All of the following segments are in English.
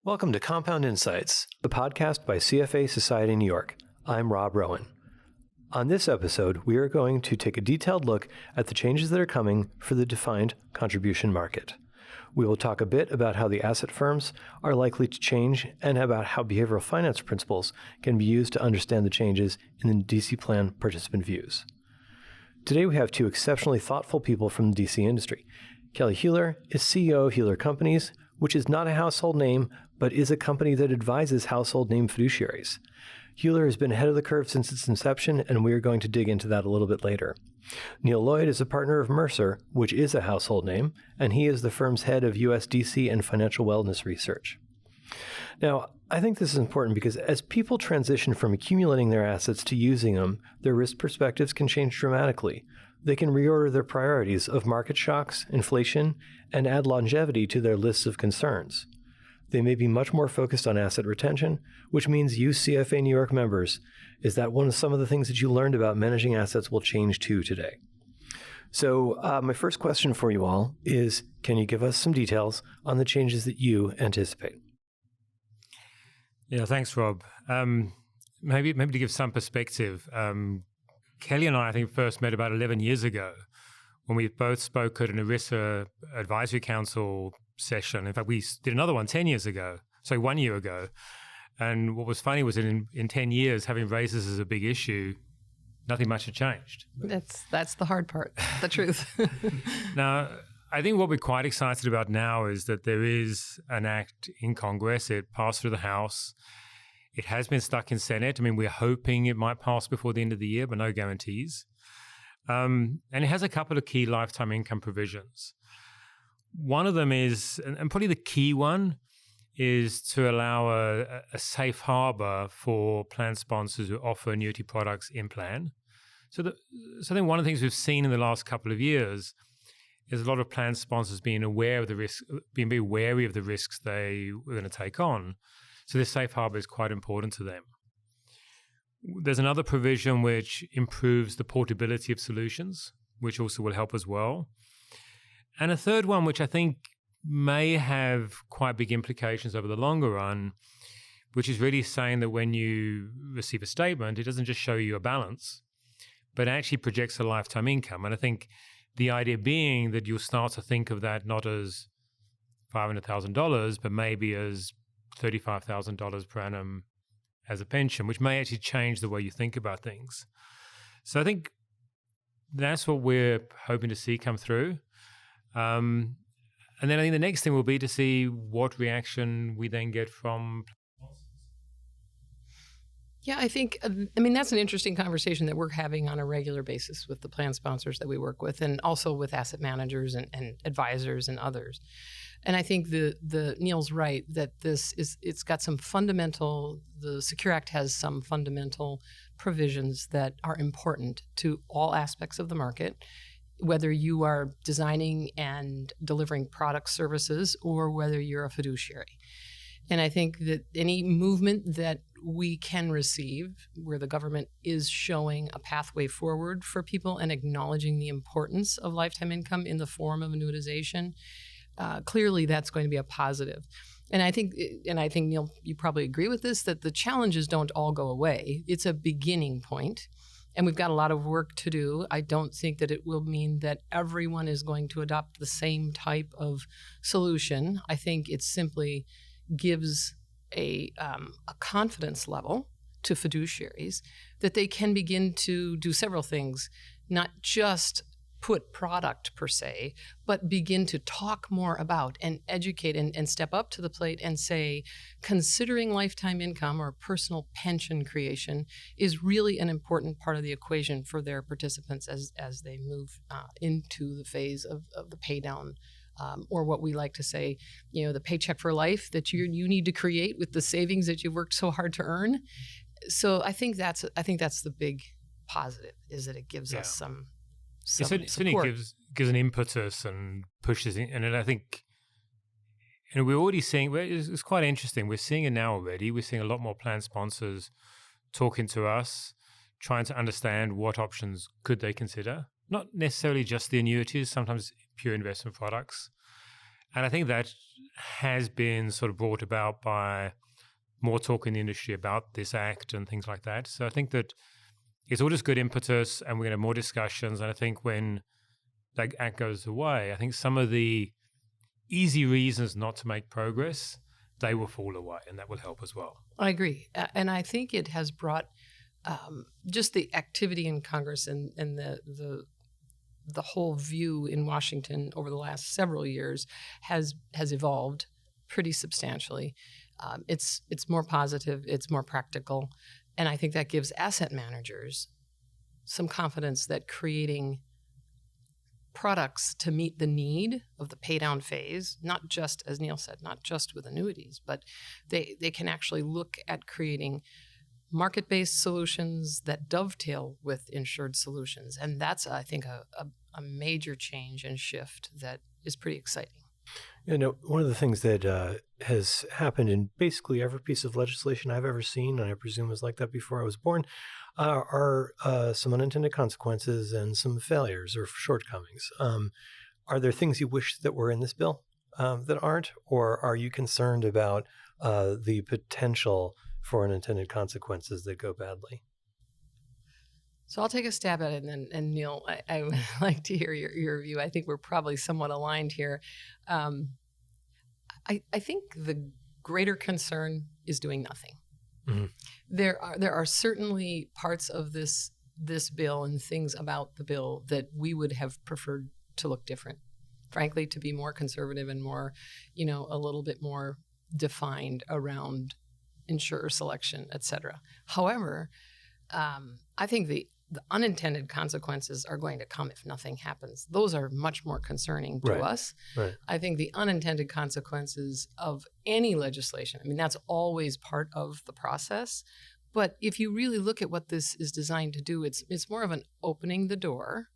Welcome to Compound Insights, the podcast by CFA Society New York. I'm Rob Rowan. On this episode, we are going to take a detailed look at the changes that are coming for the defined contribution market. We will talk a bit about how the asset firms are likely to change and about how behavioral finance principles can be used to understand the changes in the DC plan participant views. Today, we have two exceptionally thoughtful people from the DC industry. Kelly Hueller is CEO of Hueller Companies, which is not a household name, but is a company that advises household name fiduciaries. Hueller has been ahead of the curve since its inception, and we are going to dig into that a little bit later. Neil Lloyd is a partner of Mercer, which is a household name, and he is the firm's head of USDC and financial wellness research. Now, I think this is important because as people transition from accumulating their assets to using them, their risk perspectives can change dramatically. They can reorder their priorities of market shocks, inflation, and add longevity to their lists of concerns. They may be much more focused on asset retention, which means you CFA New York members, is that some of the things that you learned about managing assets will change too today. So my first question for you all is, can you give us some details on the changes that you anticipate? Yeah, thanks, Rob. Maybe to give some perspective, Kelly and I think first met about 11 years ago when we both spoke at an ERISA Advisory Council session. In fact, we did another one 1 year ago. And what was funny was that in 10 years, having raised this as a big issue, nothing much had changed. That's the hard part, the truth. Now, I think what we're quite excited about now is that there is an act in Congress. It passed through the House. It has been stuck in Senate. I mean, we're hoping it might pass before the end of the year, but no guarantees. And it has a couple of key lifetime income provisions. One of them is, and probably the key one, is to allow a safe harbor for plan sponsors who offer annuity products in plan. So I think one of the things we've seen in the last couple of years is a lot of plan sponsors being aware of the risk, being very wary of the risks they were going to take on. So this safe harbor is quite important to them. There's another provision which improves the portability of solutions, which also will help as well. And a third one, which I think may have quite big implications over the longer run, which is really saying that when you receive a statement, it doesn't just show you a balance, but actually projects a lifetime income. And I think the idea being that you'll start to think of that not as $500,000, but maybe as $35,000 per annum as a pension, which may actually change the way you think about things. So I think that's what we're hoping to see come through. And then I think the next thing will be to see what reaction we then get from. Yeah, I think, that's an interesting conversation that we're having on a regular basis with the plan sponsors that we work with, and also with asset managers and advisors and others. And I think the Neil's right that it's got some the Secure Act has some fundamental provisions that are important to all aspects of the market, whether you are designing and delivering product services or whether you're a fiduciary. And I think that any movement that we can receive where the government is showing a pathway forward for people and acknowledging the importance of lifetime income in the form of annuitization, clearly that's going to be a positive. And I think, Neil, you probably agree with this, that the challenges don't all go away. It's a beginning point. And we've got a lot of work to do. I don't think that it will mean that everyone is going to adopt the same type of solution. I think it simply gives a confidence level to fiduciaries that they can begin to do several things, not just put product per se, but begin to talk more about and educate and step up to the plate and say, considering lifetime income or personal pension creation is really an important part of the equation for their participants as they move into the phase of the pay down. Or what we like to say, the paycheck for life that you need to create with the savings that you've worked so hard to earn. So I think that's the big positive, is that it gives us some support. It gives an impetus and pushes in, and I think, we're already seeing. It's quite interesting. We're seeing it now already. We're seeing a lot more plan sponsors talking to us, trying to understand what options could they consider. Not necessarily just the annuities, sometimes pure investment products. And I think that has been sort of brought about by more talk in the industry about this act and things like that. So I think that it's all just good impetus, and we're going to have more discussions. And I think when that act goes away, I think some of the easy reasons not to make progress, they will fall away, and that will help as well. I agree. And I think it has brought just the activity in Congress and the whole view in Washington over the last several years has evolved pretty substantially. It's more positive, it's more practical, and I think that gives asset managers some confidence that creating products to meet the need of the pay down phase, not just, as Neil said, not just with annuities, but they can actually look at creating market-based solutions that dovetail with insured solutions. And that's, I think, a major change and shift that is pretty exciting. You know, one of the things that has happened in basically every piece of legislation I've ever seen, and I presume was like that before I was born, are some unintended consequences and some failures or shortcomings. Are there things you wish that were in this bill that aren't, or are you concerned about the potential for unintended consequences that go badly? So I'll take a stab at it, and Neil, I would like to hear your view. I think we're probably somewhat aligned here. I think the greater concern is doing nothing. Mm-hmm. There are certainly parts of this bill and things about the bill that we would have preferred to look different. Frankly, to be more conservative and more, a little bit more defined around insurer selection, et cetera. However, I think the unintended consequences are going to come if nothing happens. Those are much more concerning to us. Right. I think the unintended consequences of any legislation, that's always part of the process. But if you really look at what this is designed to do, it's more of an opening the door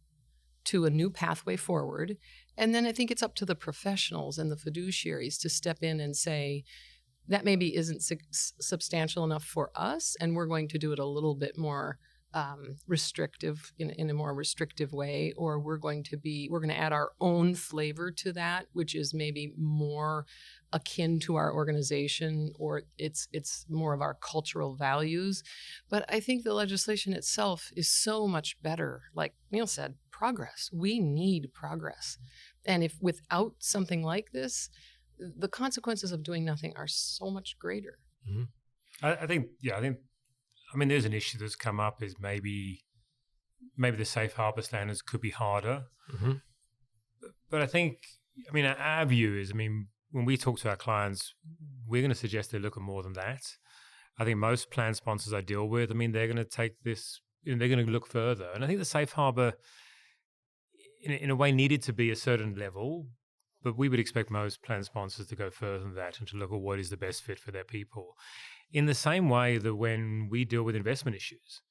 to a new pathway forward. And then I think it's up to the professionals and the fiduciaries to step in and say, that maybe isn't substantial enough for us, and we're going to do it a little bit more restrictive in a more restrictive way, or we're going to add our own flavor to that, which is maybe more akin to our organization, or it's more of our cultural values. But I think the legislation itself is so much better. Like Neil said, progress. We need progress. And if without something like this, the consequences of doing nothing are so much greater. Mm-hmm. I think there's an issue that's come up is maybe the safe harbor standards could be harder. Mm-hmm. But I think, our view is, when we talk to our clients, we're going to suggest they look at more than that. I think most plan sponsors I deal with, they're going to take this, they're going to look further. And I think the safe harbor, in a way, needed to be a certain level, but we would expect most plan sponsors to go further than that and to look at what is the best fit for their people. In the same way that when we deal with investment issues,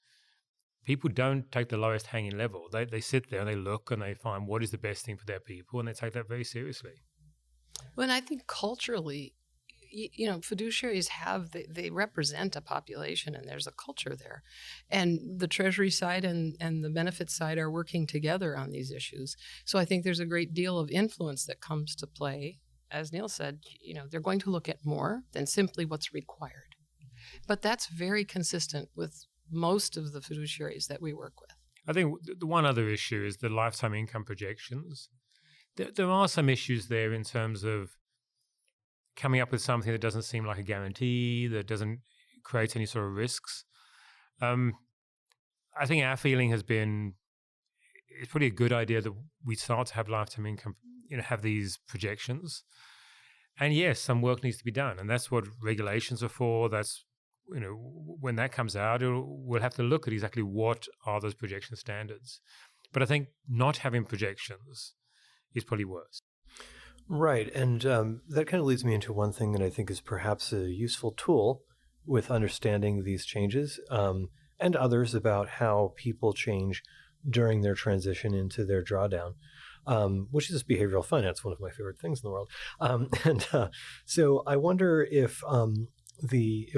people don't take the lowest hanging level. They sit there and they look and they find what is the best thing for their people, and they take that very seriously. Well, and I think culturally, fiduciaries they represent a population, and there's a culture there. And the Treasury side and the benefits side are working together on these issues. So I think there's a great deal of influence that comes to play. As Neil said, they're going to look at more than simply what's required. But that's very consistent with most of the fiduciaries that we work with. I think the one other issue is the lifetime income projections. There are some issues there in terms of coming up with something that doesn't seem like a guarantee, that doesn't create any sort of risks. I think our feeling has been it's probably a good idea that we start to have lifetime income, have these projections. And yes, some work needs to be done. And that's what regulations are for. That's, when that comes out, we'll have to look at exactly what are those projection standards. But I think not having projections is probably worse. Right. And that kind of leads me into one thing that I think is perhaps a useful tool with understanding these changes and others about how people change during their transition into their drawdown, which is behavioral finance, one of my favorite things in the world. So I wonder if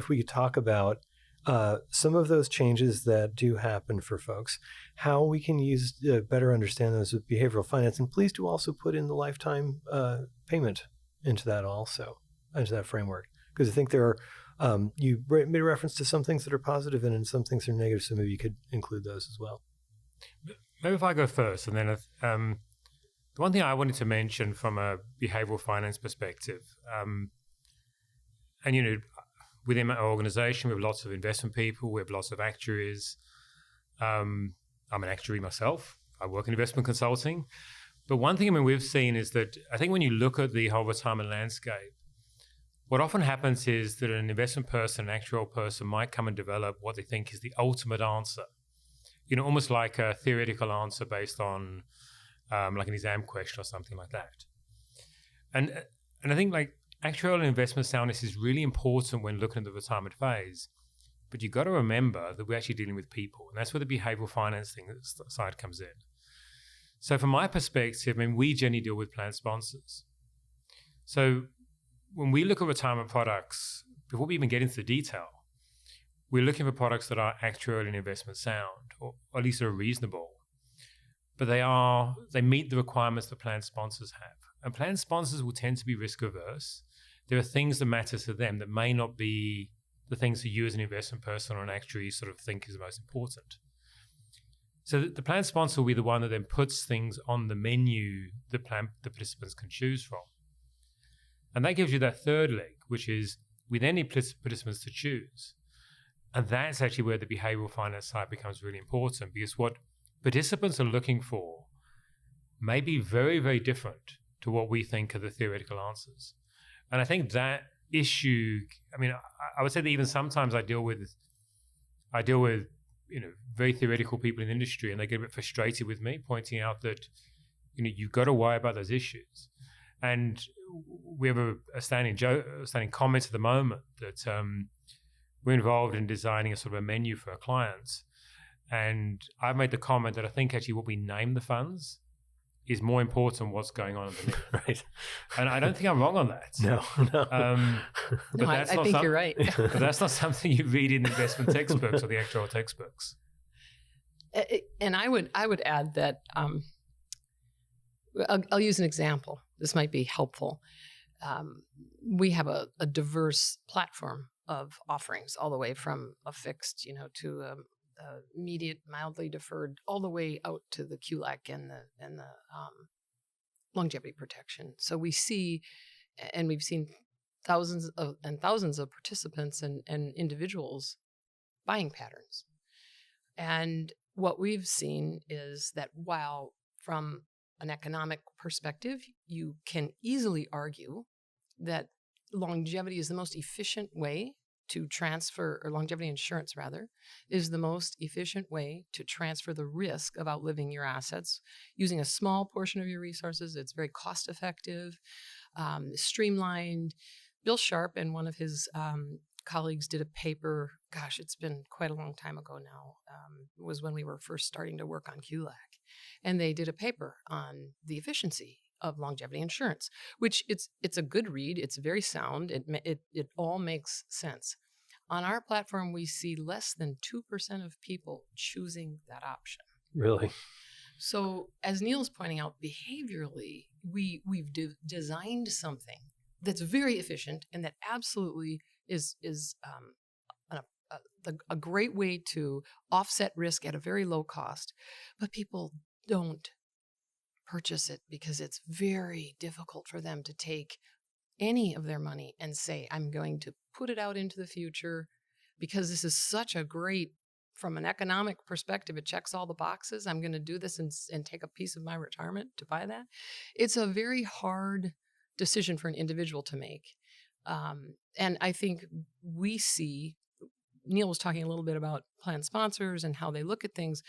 we could talk about some of those changes that do happen for folks, how we can use better understand those with behavioral finance. And please do also put in the lifetime payment into that also, into that framework. Because I think there are, you made a reference to some things that are positive and some things that are negative, so maybe you could include those as well. Maybe if I go first, and then the one thing I wanted to mention from a behavioral finance perspective, and within my organization, we have lots of investment people, we have lots of actuaries. I'm an actuary myself. I work in investment consulting. But one thing we've seen is that I think when you look at the whole retirement landscape, what often happens is that an investment person, an actuarial person might come and develop what they think is the ultimate answer. Almost like a theoretical answer based on like an exam question or something like that. And I think like actuarial and investment soundness is really important when looking at the retirement phase. But you've got to remember that we're actually dealing with people. And that's where the behavioral finance side comes in. So from my perspective, we generally deal with plan sponsors. So when we look at retirement products, before we even get into the detail, we're looking for products that are actuarial and investment sound, or at least are reasonable. But they meet the requirements that plan sponsors have. And plan sponsors will tend to be risk averse. There are things that matter to them that may not be the things that you as an investment person or an actuary sort of think is the most important. So the plan sponsor will be the one that then puts things on the menu the participants can choose from. And that gives you that third leg, which is we then need participants to choose. And that's actually where the behavioral finance side becomes really important, because what participants are looking for may be very, very different to what we think are the theoretical answers. And I think that issue, I would say that even sometimes I deal with very theoretical people in the industry, and they get a bit frustrated with me, pointing out that you've got to worry about those issues. And we have a standing comment at the moment that we're involved in designing a sort of a menu for our clients. And I've made the comment that I think actually what we name the funds is more important than what's going on underneath. Right. And I don't think I'm wrong on that. No. But I think you're right. But that's not something you read in investment textbooks or the actuarial textbooks. And I would add that I'll use an example. This might be helpful. We have a diverse platform of offerings, all the way from a fixed, to immediate, mildly deferred, all the way out to the QLAC and the longevity protection. So we see, and we've seen thousands of participants and individuals buying patterns. And what we've seen is that while from an economic perspective, you can easily argue that longevity is the most efficient way to transfer, or longevity insurance rather, is the most efficient way to transfer the risk of outliving your assets using a small portion of your resources. It's very cost effective, streamlined. Bill Sharp and one of his colleagues did a paper, gosh, it's been quite a long time ago now. It was when we were first starting to work on QLAC. And they did a paper on the efficiency of longevity insurance, which it's a good read. It's very sound. It all makes sense. On our platform, we see less than 2% of people choosing that option. Really? So as Neil's pointing out, behaviorally, we've designed something that's very efficient and that absolutely is a great way to offset risk at a very low cost. But people don't purchase it because it's very difficult for them to take any of their money and say, I'm going to put it out into the future because this is such a great, from an economic perspective, it checks all the boxes. I'm going to do this and take a piece of my retirement to buy that. It's a very hard decision for an individual to make. And I think we see, Neil was talking a little bit about plan sponsors and how they look at things.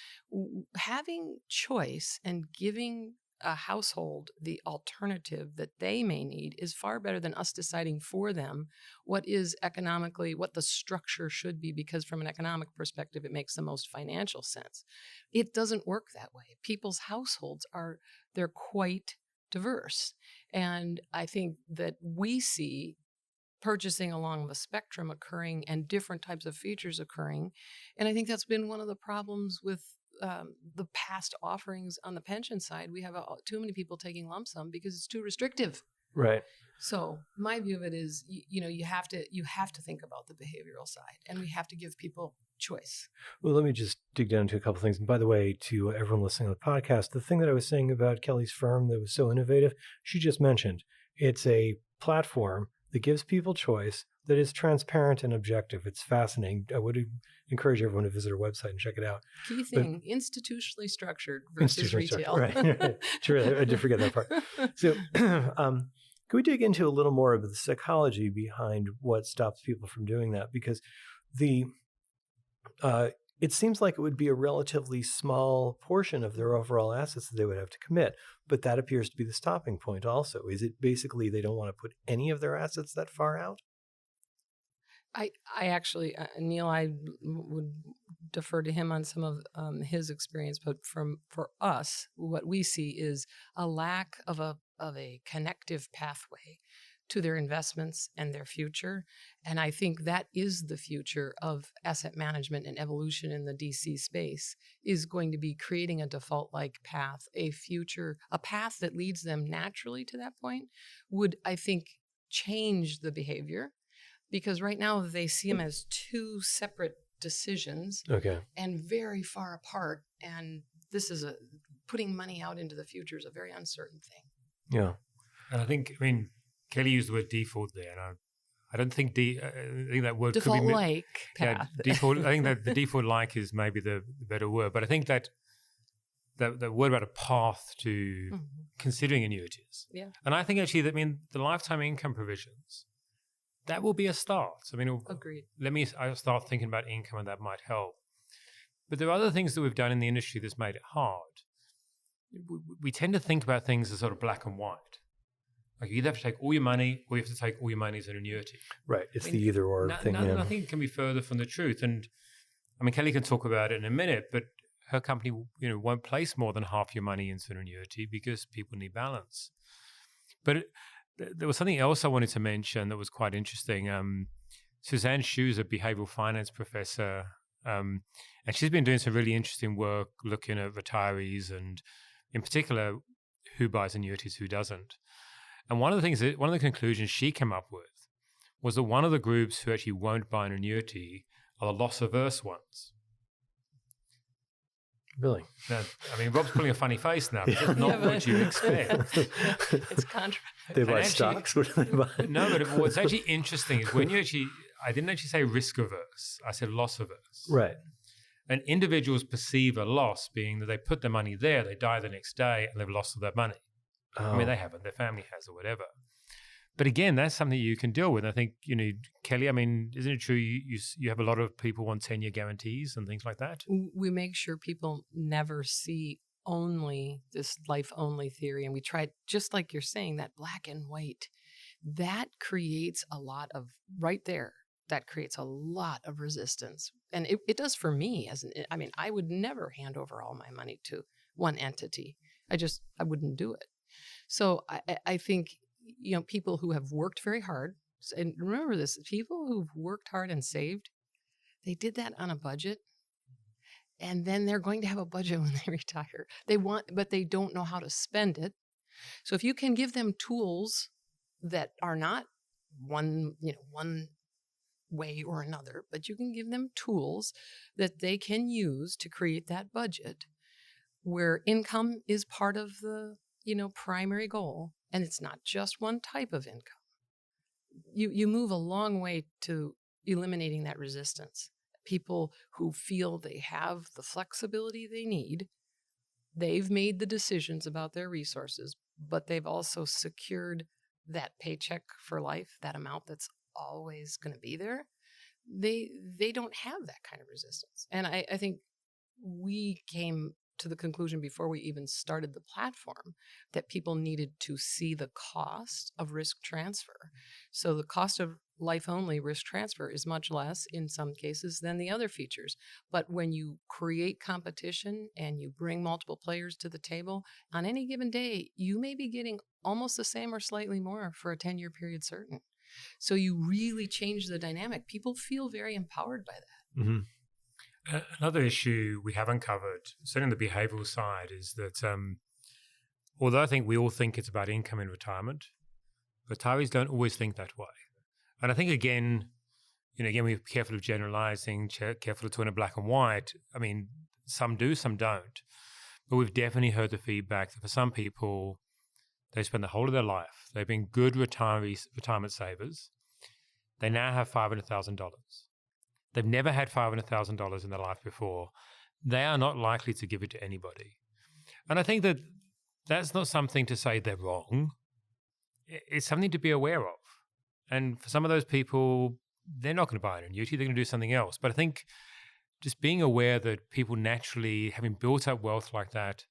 Having choice and giving a household the alternative that they may need is far better than us deciding for them what is economically, what the structure should be, because from an economic perspective, it makes the most financial sense. It doesn't work that way. People's households they're quite diverse. And I think that we see purchasing along the spectrum occurring and different types of features occurring. And I think that's been one of the problems with the past offerings on the pension side. We have too many people taking lump sum because it's too restrictive. Right. So my view of it is, you have to think about the behavioral side, and we have to give people choice. Well, let me just dig down to a couple things. And by the way, to everyone listening to the podcast, the thing that I was saying about Kelly's firm that was so innovative, she just mentioned, it's a platform that gives people choice, that is transparent and objective. It's fascinating. I would encourage everyone to visit her website and check it out. Key thing, institutionally structured versus retail. Right. Sure, I did forget that part. So can we dig into a little more of the psychology behind what stops people from doing that? Because it seems like it would be a relatively small portion of their overall assets that they would have to commit, but that appears to be the stopping point also. Is it basically they don't want to put any of their assets that far out? I actually, Neil, I would defer to him on some of his experience, but for us, what we see is a lack of a connective pathway to their investments and their future. And I think that is the future of asset management and evolution in the DC space, is going to be creating a default-like path, a path that leads them naturally to that point would, I think, change the behavior, because right now they see them as two separate decisions, okay, and very far apart. And this is putting money out into the future is a very uncertain thing. Yeah. And I think, Kelly used the word default there, and I don't think I think that word default-like path. Yeah, default. I think that the default-like is maybe the better word, but I think that the word about a path to considering annuities. Yeah. And I think actually that the lifetime income provisions, that will be a start. Agreed. I'll start thinking about income, and that might help. But there are other things that we've done in the industry that's made it hard. We tend to think about things as sort of black and white. Like you either have to take all your money, or you have to take all your money as an annuity. Right. It's the either or thing. Nothing can be further from the truth. And Kelly can talk about it in a minute, but her company, won't place more than half your money into an annuity because people need balance. But there was something else I wanted to mention that was quite interesting. Suzanne Shu is a behavioral finance professor, and she's been doing some really interesting work looking at retirees and, in particular, who buys annuities, who doesn't. And one of the conclusions she came up with was that one of the groups who actually won't buy an annuity are the loss-averse ones. Really? Now, Rob's pulling a funny face now. That's not what you expect. It's contrary. They buy stocks? What do they buy? No, but what's actually interesting is I didn't actually say risk-averse. I said loss-averse. Right. And individuals perceive a loss being that they put their money there, they die the next day, and they've lost all that money. Oh. They haven't, their family has, or whatever. But again, that's something you can deal with. I think, Kelly, isn't it true you have a lot of people on 10-year guarantees and things like that? We make sure people never see only this life-only theory. And we try, just like you're saying, that black and white. That creates a lot of, right there, that creates a lot of resistance. And it does for me. I would never hand over all my money to one entity. I wouldn't do it. So I think, people who have worked very hard, and remember this, people who've worked hard and saved, they did that on a budget, and then they're going to have a budget when they retire. But they don't know how to spend it. So if you can give them tools that are not one way or another, but you can give them tools that they can use to create that budget where income is part of the primary goal, and it's not just one type of income. You move a long way to eliminating that resistance. People who feel they have the flexibility they need, they've made the decisions about their resources, but they've also secured that paycheck for life, that amount that's always going to be there. They don't have that kind of resistance. And I think we came to the conclusion before we even started the platform that people needed to see the cost of risk transfer. So the cost of life-only risk transfer is much less in some cases than the other features. But when you create competition and you bring multiple players to the table, on any given day, you may be getting almost the same or slightly more for a 10-year period certain. So you really change the dynamic. People feel very empowered by that. Mm-hmm. Another issue we haven't covered, certainly on the behavioral side, is that although I think we all think it's about income in retirement, retirees don't always think that way. And I think, again, we're careful of generalizing, careful of doing it black and white. I mean, some do, some don't. But we've definitely heard the feedback that for some people, they spend the whole of their life. They've been good retirement savers. They now have $500,000. They've never had $500,000 in their life before. They are not likely to give it to anybody. And I think that that's not something to say they're wrong. It's something to be aware of. And for some of those people, they're not going to buy an annuity. They're going to do something else. But I think just being aware that people naturally, having built up wealth like that,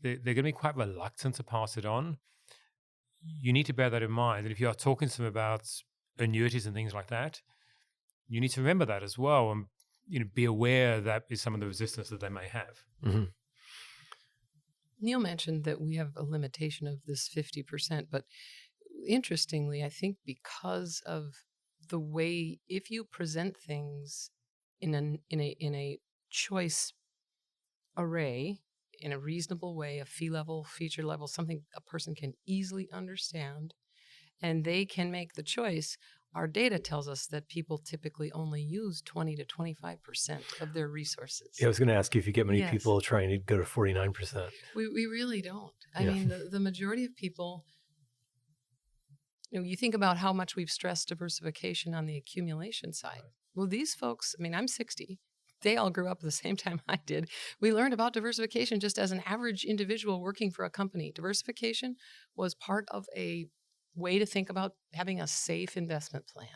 they're going to be quite reluctant to pass it on. You need to bear that in mind. And if you are talking to them about annuities and things like that, you need to remember that as well, and be aware that is some of the resistance that they may have. Mm-hmm. Neil mentioned that we have a limitation of this 50%, but interestingly, I think because of the way, if you present things in a choice array, in a reasonable way, a fee level, feature level, something a person can easily understand, and they can make the choice. Our data tells us that people typically only use 20 to 25% of their resources. Yeah, I was going to ask you if you get many Yes. people trying to go to 49%. We really don't. I Yeah. mean, the majority of people, you think about how much we've stressed diversification on the accumulation side. Well, these folks, I mean, I'm 60. They all grew up at the same time I did. We learned about diversification just as an average individual working for a company. Diversification was part of a way to think about having a safe investment plan.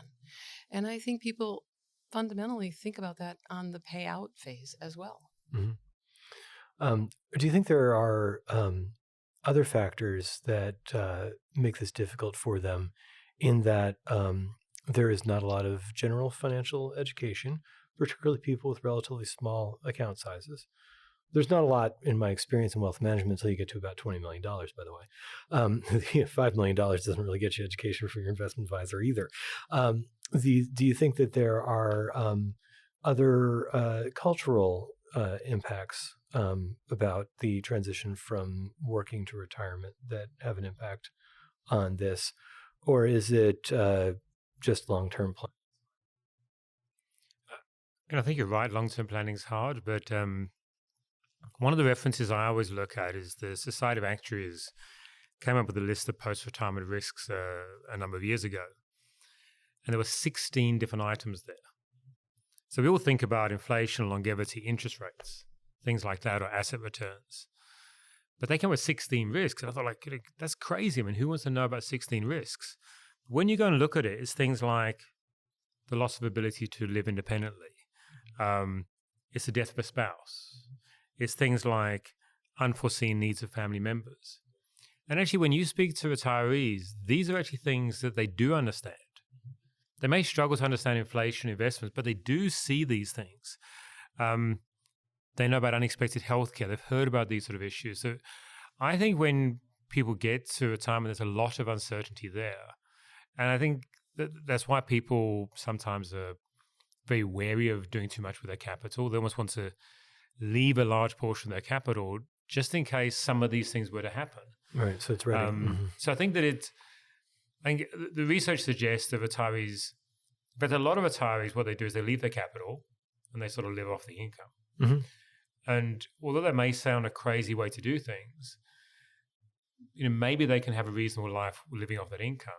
And I think people fundamentally think about that on the payout phase as well. Mm-hmm. Do you think there are other factors that make this difficult for them, in that there is not a lot of general financial education, particularly people with relatively small account sizes? There's not a lot, in my experience in wealth management, until you get to about $20 million, by the way. $5 million doesn't really get you education for your investment advisor either. Do you think that there are other cultural impacts about the transition from working to retirement that have an impact on this? Or is it just long-term planning? And I think you're right, long-term planning is hard, but one of the references I always look at is the Society of Actuaries came up with a list of post-retirement risks a number of years ago. And there were 16 different items there. So we all think about inflation, longevity, interest rates, things like that, or asset returns. But they came with 16 risks. And I thought, that's crazy. I mean, who wants to know about 16 risks? When you go and look at it, it's things like the loss of ability to live independently. It's the death of a spouse. It's things like unforeseen needs of family members. And actually, when you speak to retirees, these are actually things that they do understand. They may struggle to understand inflation, investments, but they do see these things. They know about unexpected healthcare. They've heard about these sort of issues. So I think when people get to retirement, there's a lot of uncertainty there. And I think that's why people sometimes are very wary of doing too much with their capital. They almost want to leave a large portion of their capital just in case some of these things were to happen. Right, so it's ready. So I think that I think the research suggests that retirees, but a lot of retirees, what they do is they leave their capital and they sort of live off the income. Mm-hmm. And although that may sound a crazy way to do things, maybe they can have a reasonable life living off that income.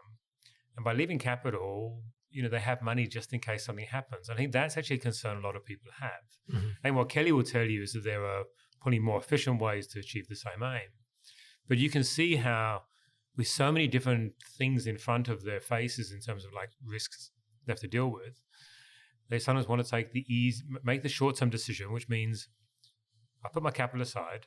And by leaving capital, they have money just in case something happens. I think that's actually a concern a lot of people have. Mm-hmm. And what Kelly will tell you is that there are probably more efficient ways to achieve the same aim. But you can see how with so many different things in front of their faces in terms of risks they have to deal with, they sometimes want to make the short-term decision, which means I put my capital aside.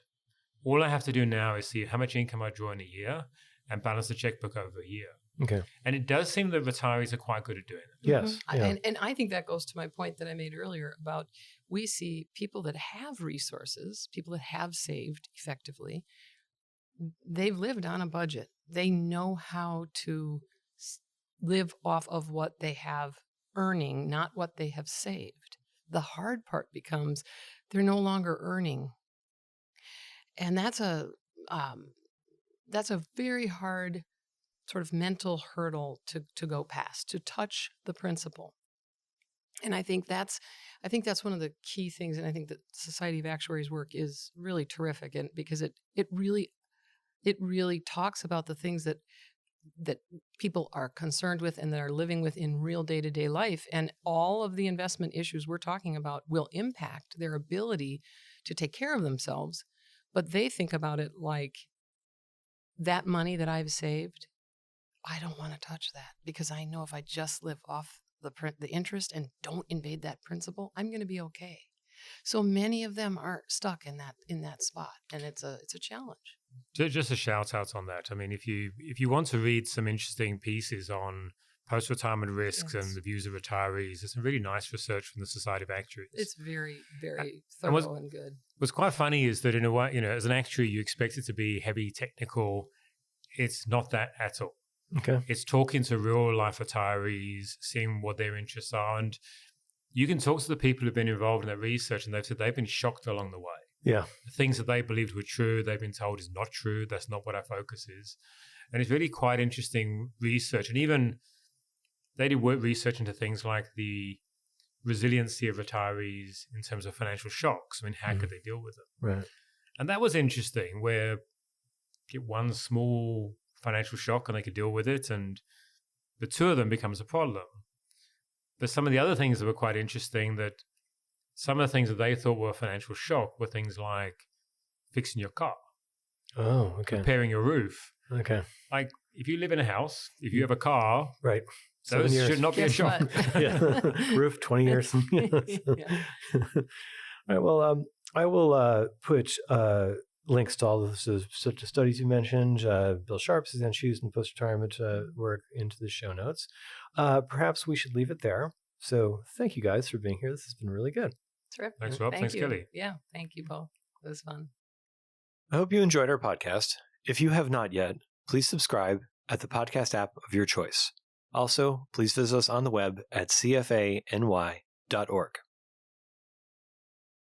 All I have to do now is see how much income I draw in a year and balance the checkbook over a year. Okay. And it does seem that retirees are quite good at doing it. Yes. Mm-hmm. Yeah. And I think that goes to my point that I made earlier about we see people that have resources, people that have saved effectively, they've lived on a budget. They know how to live off of what they have earning, not what they have saved. The hard part becomes they're no longer earning. And that's a very hard sort of mental hurdle to go past, to touch the principle. And I think that's one of the key things. And I think that Society of Actuaries work is really terrific, and because it really talks about the things that people are concerned with and that are living with in real day-to-day life. And all of the investment issues we're talking about will impact their ability to take care of themselves. But they think about it like, that money that I've saved, I don't want to touch that, because I know if I just live off the interest and don't invade that principle, I'm going to be okay. So many of them are stuck in that spot, and it's a challenge. Just a shout out on that. I mean, if you want to read some interesting pieces on post-retirement risks and the views of retirees, there's some really nice research from the Society of Actuaries. It's very, very thorough and good. What's quite funny is that in a way, as an actuary, you expect it to be heavy technical. It's not that at all. Okay. It's talking to real life retirees, seeing what their interests are. And you can talk to the people who've been involved in that research, and they've said they've been shocked along the way. Yeah. The things that they believed were true, they've been told is not true. That's not what our focus is. And it's really quite interesting research. And even they did work research into things like the resiliency of retirees in terms of financial shocks. I mean, how could they deal with them? Right. And that was interesting, where get one small financial shock and they could deal with it, and the two of them becomes a problem. But some of the other things that were quite interesting, that some of the things that they thought were a financial shock were things like fixing your car. Oh, okay. Repairing your roof. Okay. Like, if you live in a house, if you have a car, right, those should not be a shock. Yeah. Roof, 20 years. Yeah. All right. Well, I will put links to all of the studies you mentioned, Bill Sharp, Suzanne Shoes, and post-retirement work into the show notes. Perhaps we should leave it there. So thank you guys for being here. This has been really good. Terrific. Thanks, Rob. Thanks, you. Kelly. Yeah. Thank you, Paul. It was fun. I hope you enjoyed our podcast. If you have not yet, please subscribe at the podcast app of your choice. Also, please visit us on the web at cfany.org.